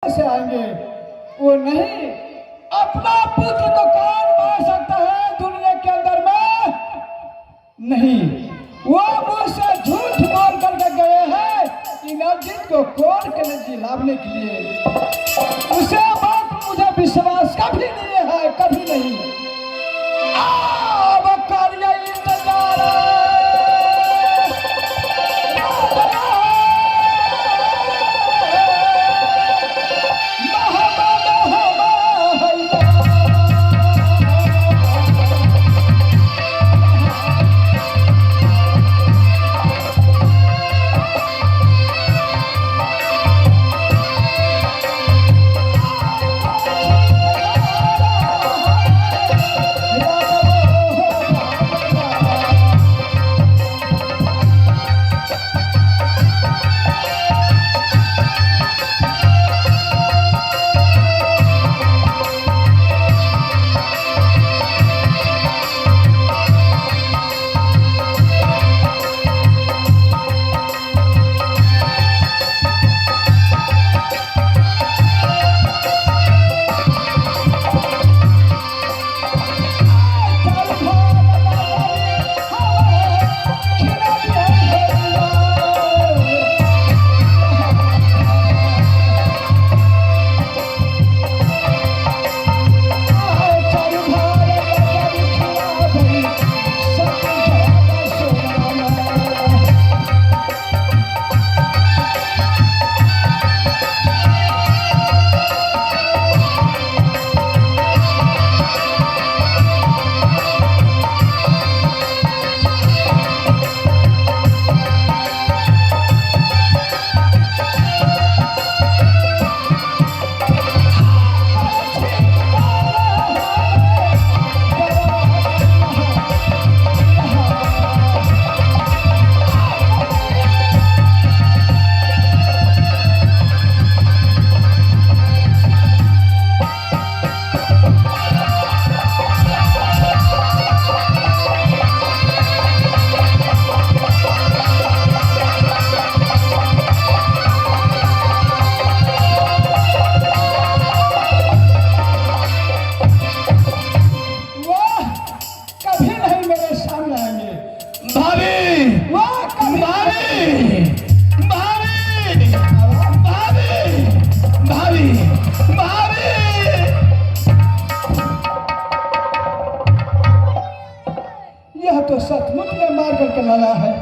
से आएंगे। वो नहीं, अपना पुत्र को कौन मार सकता है दुनिया के अंदर में? नहीं, वो मुझसे झूठ बोल करके गए हैं इंद्रजीत को कोर के जिलाने के लिए। उसे बात मुझे विश्वास कभी नहीं है, कभी नहीं। अब कार्य इंतजार सचमुच में मार करके लाया है।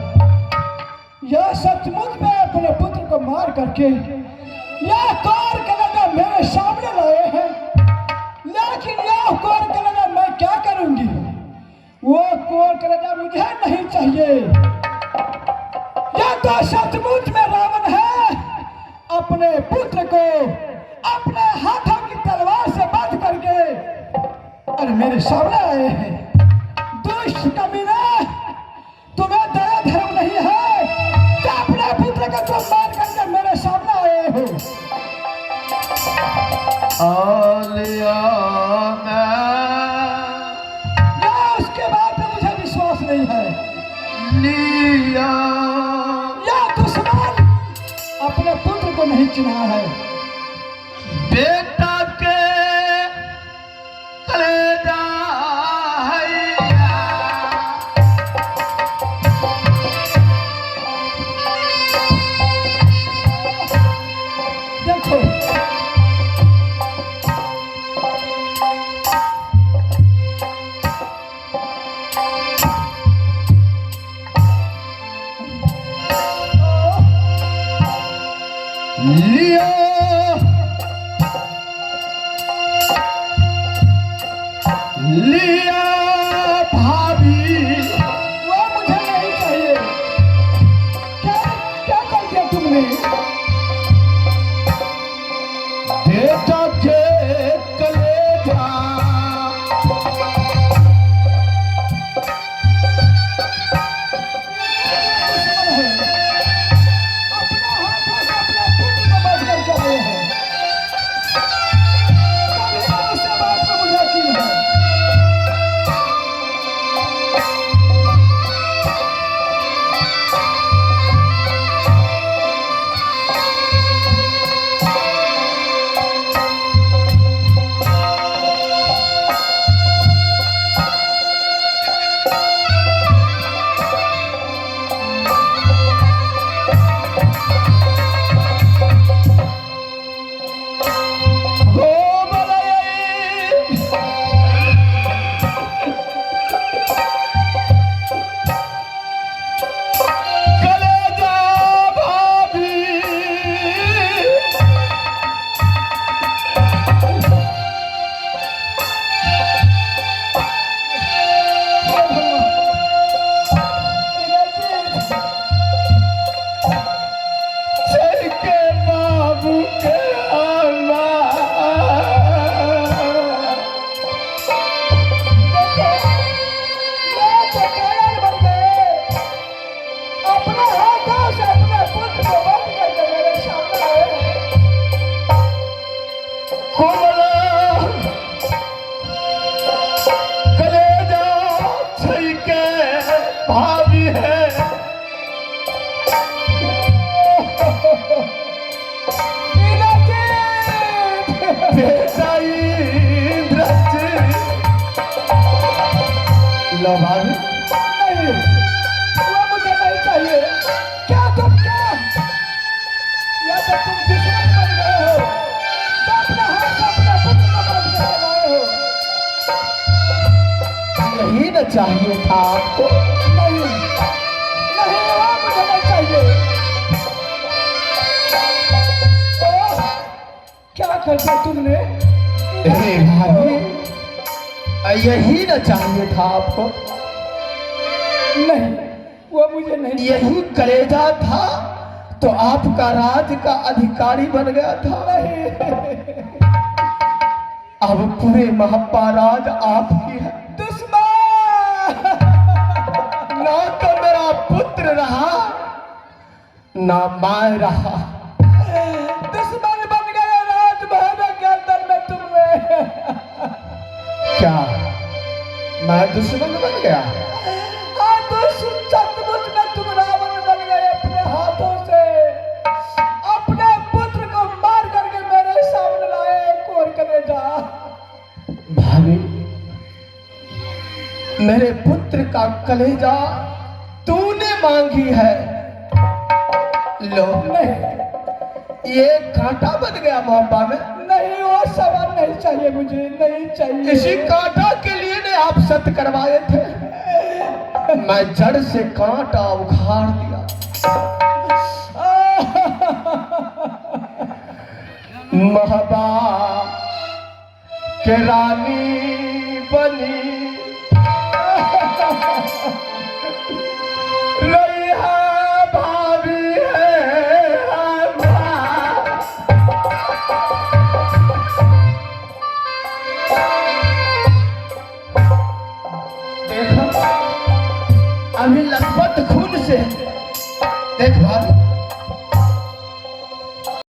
यह सचमुच में अपने पुत्र को मार करके यह कोर कलगा मेरे सामने लाए हैं। लेकिन यह कोर कलगा मैं क्या करूंगी? वो कोर कलगा मुझे नहीं चाहिए। यह तो सचमुच में रावण है, अपने पुत्र को अपने हाथों की तलवार से बांध करके और मेरे सामने आए हैं। दुष्ट कमीना, तुम्हें दया धर्म नहीं है कि अपने पुत्र को तुम मार करके मेरे सामने आए हो। आलिया या उसके बाद मुझे विश्वास नहीं है। लिया या दुश्मन अपने पुत्र को नहीं चिन्हा है। बेटा के कलेजा लिया भाभी है। बेटा इंद्रजीत। लो भाभी। नहीं, वो मुझे नहीं चाहिए। क्या तुम क्या या तो तुम दुश्मन बन गए हो, तो अपने हाथ से अपने पुत्र को मार कर लाए हो। यही न चाहिए था आपको। नहीं नहीं, वो मुझे नहीं चाहिए। ओह, क्या कर दिया तुमने? भाभी यही न चाहिए था आपको। नहीं, वो मुझे नहीं। यही कलेजा था तो आपका राज का अधिकारी बन गया था। नहीं, अब पूरे महप्पा राज आपकी है। दुश्मन। ना तो मेरा पुत्र रहा ना मैं रहा। दुश्मन बन गए राजमहल के अंदर में तुम्हें। क्या मैं दुश्मन बन गया? हाँ, सचमुच में तुम रावण बन गए अपने हाथों से। अपने पुत्र को मार करके मेरे सामने लाए कोर कलेजा। भाभी मेरे पुत्र का कलेजा तूने मांगी है। लो नहीं ये कांटा बन गया मोहब्बा में। नहीं, वो सवाल नहीं चाहिए मुझे, नहीं चाहिए। इसी कांटा के लिए ने आप सत्य करवाए थे। मैं जड़ से कांटा उखाड़ दिया। महबा के रानी बनी रही है भाभी है देखो अभी लखपत खून से देख भाभी